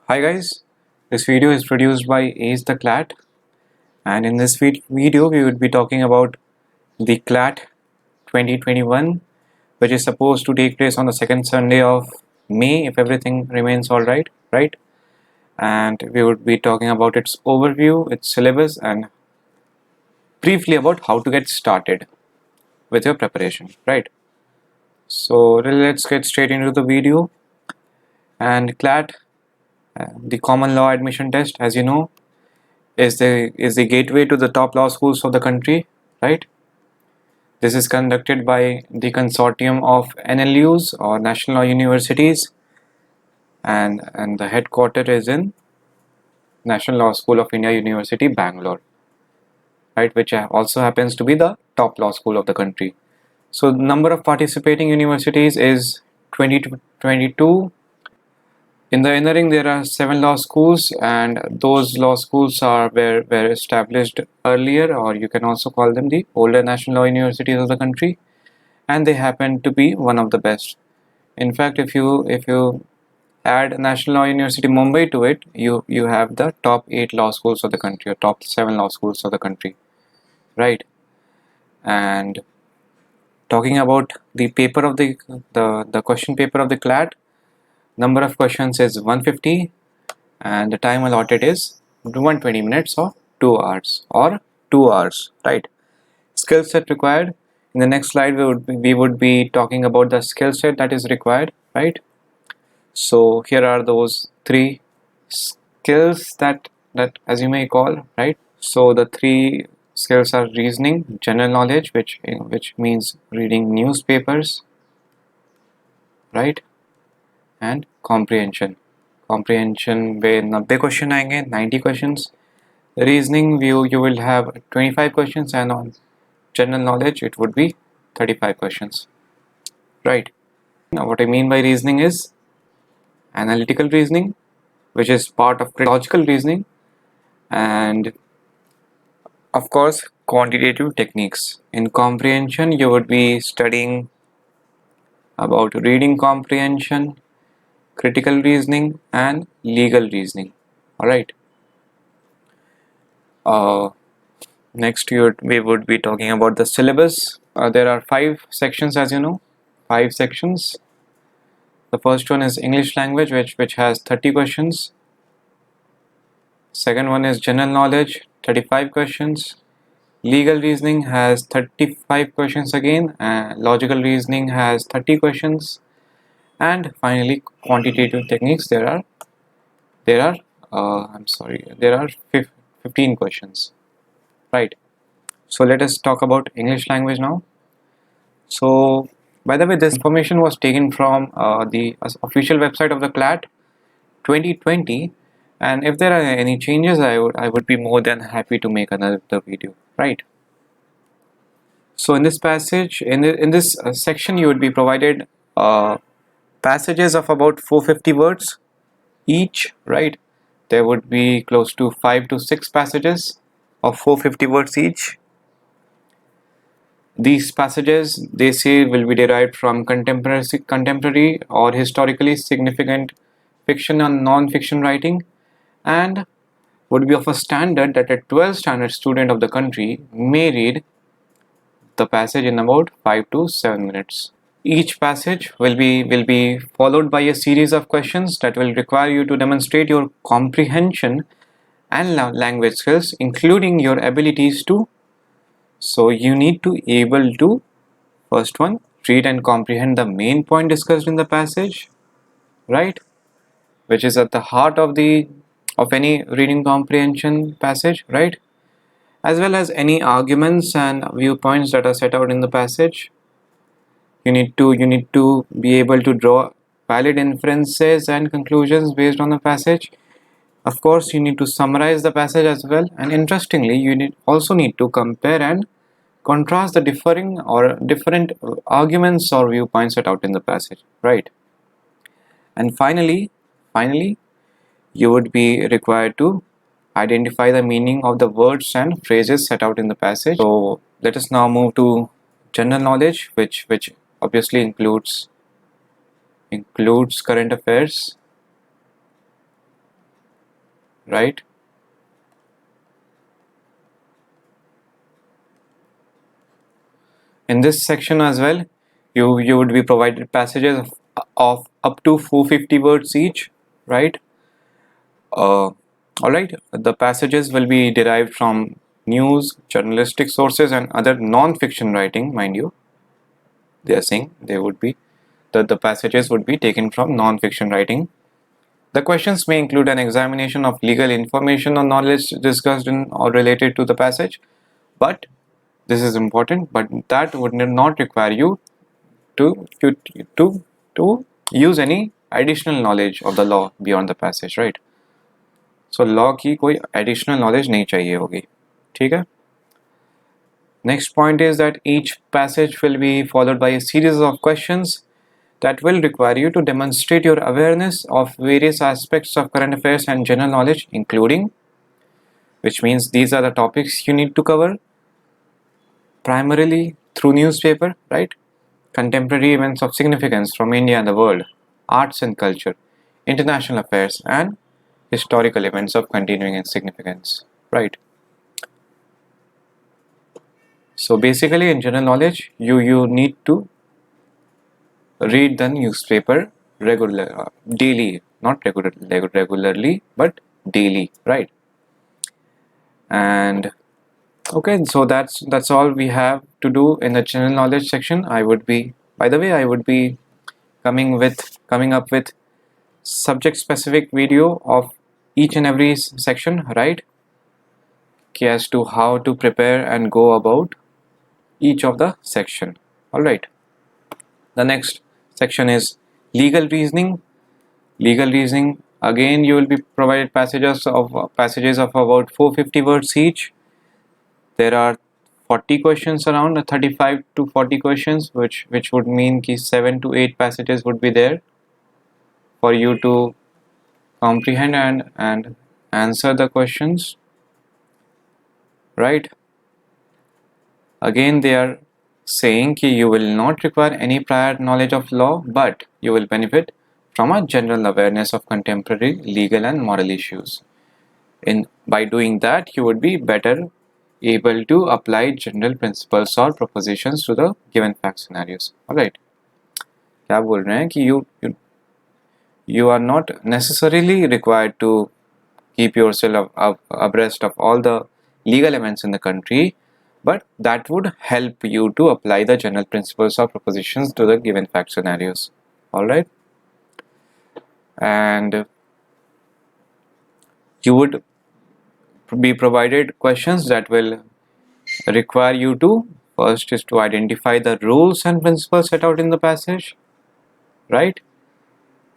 Hi guys, this video is produced by Ace the CLAT, and in this video we would be talking about the CLAT 2021, which is supposed to take place on the second Sunday of May if everything remains alright, right? And we would be talking about its overview, its syllabus, and briefly about how to get started with your preparation, right? So let's get straight into the video. And CLAT, the common law admission test, as you know, is the gateway to the top law schools of the country, right? This is conducted by the consortium of NLUs or National Law Universities, and the headquarter is in National Law School of India University, Bangalore, right? Which also happens to be the top law school of the country. So the number of participating universities is 20 to 22. In the inner ring, there are 7 law schools, and those law schools were established earlier, or you can also call them the older national law universities of the country, and they happen to be one of the best. In fact, if you add National Law University Mumbai to it, you have the top 8 law schools of the country, or top 7 law schools of the country, right? And talking about the paper of the question paper of the CLAT, number of questions is 150, and the time allotted is 120 minutes or 2 hours, right? Skill set required. In the next slide we would be talking about the skill set that is required, right? So here are those 3 skills that as you may call, right? So the 3 skills are reasoning, general knowledge, which means reading newspapers, right? And comprehension में 90 question आएंगे, 90 questions. Reasoning you will have 25 questions, and on general knowledge it would be 35 questions, right? Now what I mean by reasoning is analytical reasoning, which is part of logical reasoning, and of course quantitative techniques. In comprehension you would be studying about reading comprehension, critical reasoning, and legal reasoning. All right. Next we would be talking about the syllabus. There are 5 sections, as you know, 5 sections. The first one is English language, which has 30 questions. Second one is general knowledge, 35 questions. Legal reasoning has 35 questions again, and logical reasoning has 30 questions. And finally quantitative techniques, there are 15 questions, right? So let us talk about English language now. So by the way, this information was taken from the official website of the CLAT 2020, and if there are any changes, I would be more than happy to make another video, right? So in this passage, in this section, you would be provided passages of about 450 words each, right? There would be close to 5 to 6 passages of 450 words each. These passages, they say, will be derived from contemporary or historically significant fiction and non-fiction writing, and would be of a standard that a 12th standard student of the country may read the passage in about 5 to 7 minutes. Each passage will be followed by a series of questions that will require you to demonstrate your comprehension and language skills, including your abilities to. So you need to able to, first one, read and comprehend the main point discussed in the passage, right? Which is at the heart of any reading comprehension passage, right? As well as any arguments and viewpoints that are set out in the passage. You need to be able to draw valid inferences and conclusions based on the passage. Of course, you need to summarize the passage as well, and interestingly, you also need to compare and contrast the different arguments or viewpoints set out in the passage, right? And finally, you would be required to identify the meaning of the words and phrases set out in the passage. So let us now move to general knowledge, which obviously includes current affairs, right? In this section as well, you would be provided passages of up to 450 words each, right? All right, the passages will be derived from news, journalistic sources, and other non-fiction writing, mind you. They are saying they would be the passages would be taken from non-fiction writing. The questions may include an examination of legal information or knowledge discussed in or related to the passage, but this is important, but that would not require you to to to, to use any additional knowledge of the law beyond the passage, right? So law की कोई additional knowledge नहीं चाहिए होगी, ठीक है? Next point is that each passage will be followed by a series of questions that will require you to demonstrate your awareness of various aspects of current affairs and general knowledge, including, which means these are the topics you need to cover primarily through newspaper, right? Contemporary events of significance from India and the world, arts and culture, international affairs, and historical events of continuing significance, right? So basically, in general knowledge, you need to read the newspaper daily, not regularly, but daily, right? And okay, so that's all we have to do in the general knowledge section. I would be, by the way, I would be coming up with subject specific video of each and every section, right? As to how to prepare and go about each of the section. All right. The next section is legal reasoning. Legal reasoning, again you will be provided passages of about 450 words each. There are 40 questions, around 35 to 40 questions, which would mean ki 7 to 8 passages would be there for you to comprehend and answer the questions, right? Again, they are saying that you will not require any prior knowledge of law, but you will benefit from a general awareness of contemporary legal and moral issues. By doing that, you would be better able to apply general principles or propositions to the given fact scenarios. All right. क्या बोल रहे हैं कि you are not necessarily required to keep yourself abreast of all the legal events in the country, but that would help you to apply the general principles or propositions to the given fact scenarios. All right. And you would be provided questions that will require you to first is to identify the rules and principles set out in the passage, right?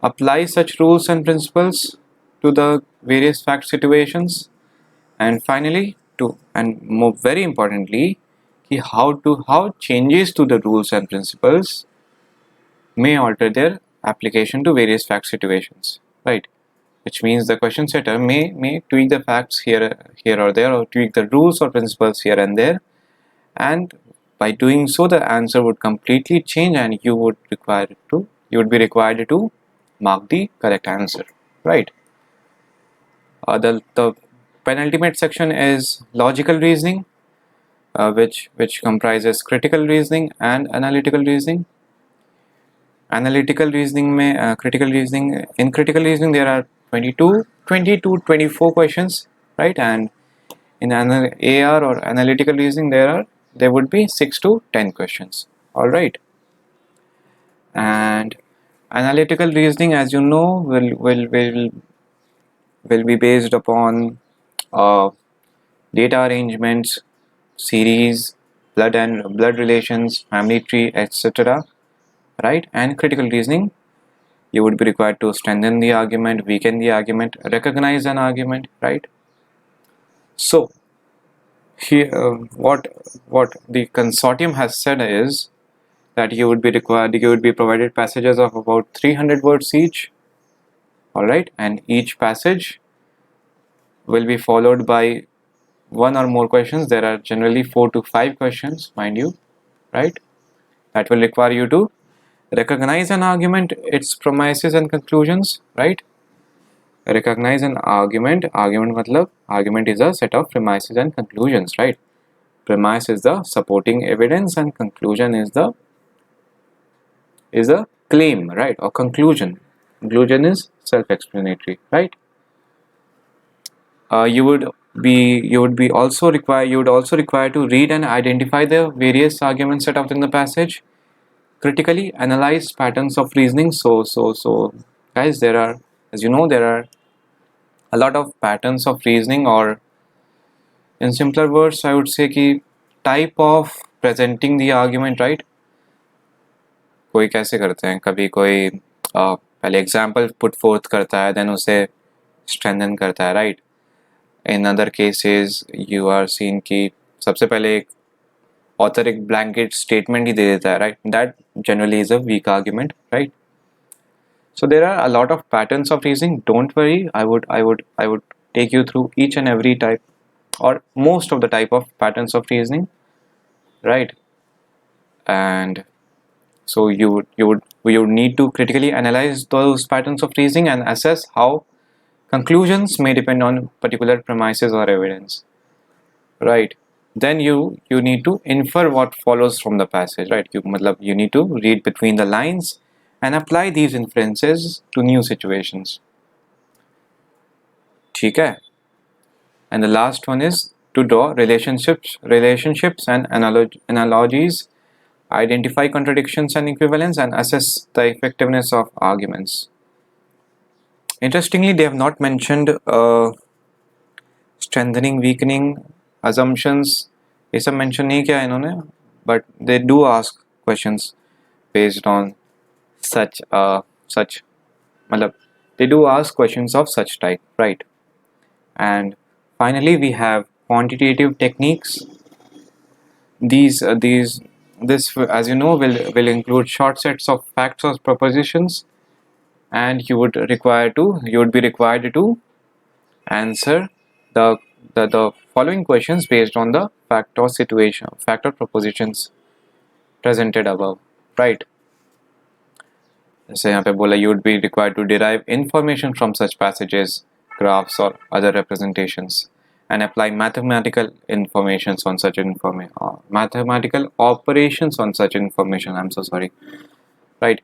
Apply such rules and principles to the various fact situations, and finally very importantly, how changes to the rules and principles may alter their application to various fact situations, right? Which means the question setter may tweak the facts here or there, or tweak the rules or principles here and there, and by doing so the answer would completely change, and you would be required to mark the correct answer, right? The penultimate section is logical reasoning, which comprises critical reasoning and analytical reasoning. Critical reasoning there are 20 to 24 questions, right? And in AR or analytical reasoning there would be 6 to 10 questions. All right. And analytical reasoning, as you know, will be based upon data arrangements, series, blood relations, family tree, etc. Right? And critical reasoning, you would be required to strengthen the argument, weaken the argument, recognize an argument, right? So here, what the consortium has said is that you would be provided passages of about 300 words each. All right, and each passage will be followed by one or more questions. There are generally 4 to 5 questions, mind you, right? That will require you to recognize an argument, its premises and conclusions, right? recognize an argument. Argument matlab, argument is a set of premises and conclusions, right? Premise is the supporting evidence and conclusion is a claim, right? Or conclusion. Conclusion is self-explanatory, right? You would also require to read and identify the various arguments set out in the passage. Critically analyze patterns of reasoning. So guys, there are, as you know, there are a lot of patterns of reasoning, or in simpler words I would say कि type of presenting the argument, right? कोई कैसे करते हैं, कभी कोई पहले example put fourth करता है, देन उसे स्ट्रेंथन करता है, right? In other cases you are seen कि सबसे पहले एक ऑथर एक ब्लैंकेट स्टेटमेंट ही दे देता है, right? That generally is a weak argument, right? So there are a lot of patterns of reasoning. Don't worry, I would take you through each and every type or most of the type of patterns of reasoning, right? And so you would need to critically analyze those patterns of reasoning and assess how conclusions may depend on particular premises or evidence, right? Then you need to infer what follows from the passage, right? You need to read between the lines and apply these inferences to new situations. ठीक है? And the last one is to draw relationships and analogies, identify contradictions and equivalence, and assess the effectiveness of arguments. Interestingly, they have not mentioned strengthening, weakening, assumptions. ये सब mention नहीं किया इन्होंने, but they do ask questions based on such मतलब they do ask questions of such type, right? And finally, we have quantitative techniques. This, as you know, will include short sets of facts or propositions, and you would be required to answer the following questions based on the fact or propositions presented above, right? जैसे यहाँ पे बोला, you would be required to derive information from such passages, graphs or other representations, and apply mathematical mathematical operations on such information. I'm so sorry, right?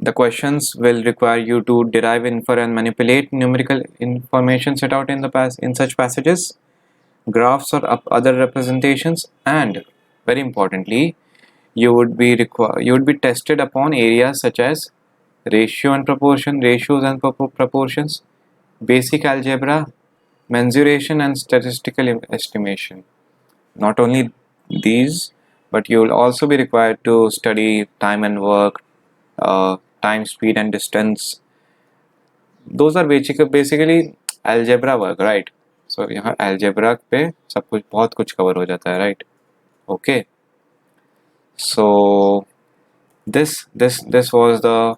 The questions will require you to derive, infer, and manipulate numerical information set out in such passages, graphs or other representations, and very importantly, you would be tested upon areas such as ratios and proportions, basic algebra, mensuration, and statistical estimation. Not only these, but you will also be required to study time and work, time, speed, and distance. Those are basically algebra work, right? So यहाँ algebra पे सब कुछ बहुत कुछ cover हो जाता है, right? Okay. So this was the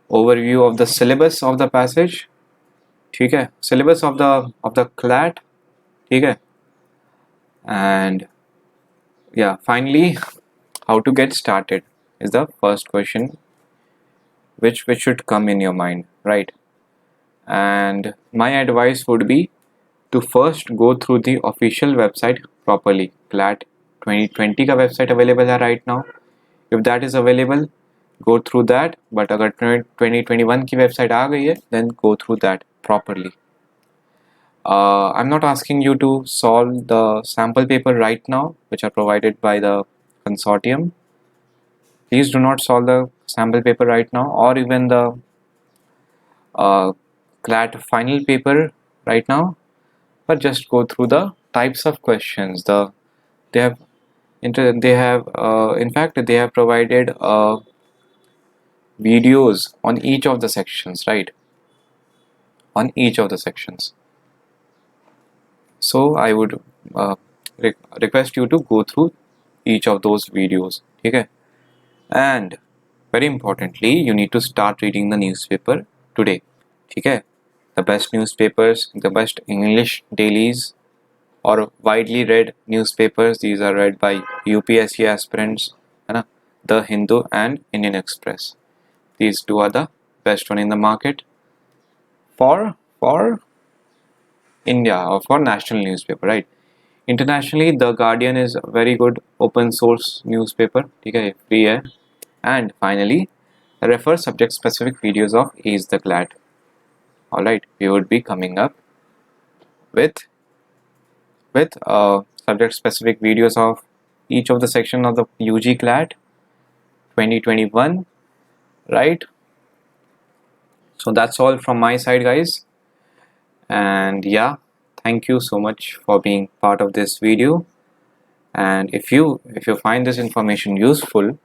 overview of the syllabus of the passage. ठीक है? Syllabus of the CLAT. ठीक है? And yeah, finally, how to get started is the first question which should come in your mind, right? And my advice would be to first go through the official website properly. CLAT 2020 का website available है right now. If that is available, go through that. But अगर 2021 की website आ गई है, then go through that properly. I'm not asking you to solve the sample paper right now, which are provided by the consortium. Please do not solve the sample paper right now, or even the CLAT final paper right now, but just go through the types of questions. They have in fact they have provided videos on each of the sections, right? On each of the sections. So I would request you to go through each of those videos. Okay? And very importantly, you need to start reading the newspaper today. Okay? The best newspapers, the best English dailies or widely read newspapers, these are read by UPSC aspirants, The Hindu and Indian Express. These two are the best one in the market for India or for national newspaper, right? Internationally, The Guardian is a very good open source newspaper, okay, free है. And finally, refer subject specific videos of Ace the CLAT. Alright, we would be coming up with subject specific videos of each of the section of the UG CLAT 2021, right? So that's all from my side, guys. And yeah, thank you so much for being part of this video. And if you find this information useful,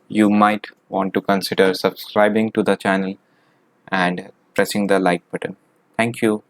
you might want to consider subscribing to the channel and pressing the like button. Thank you.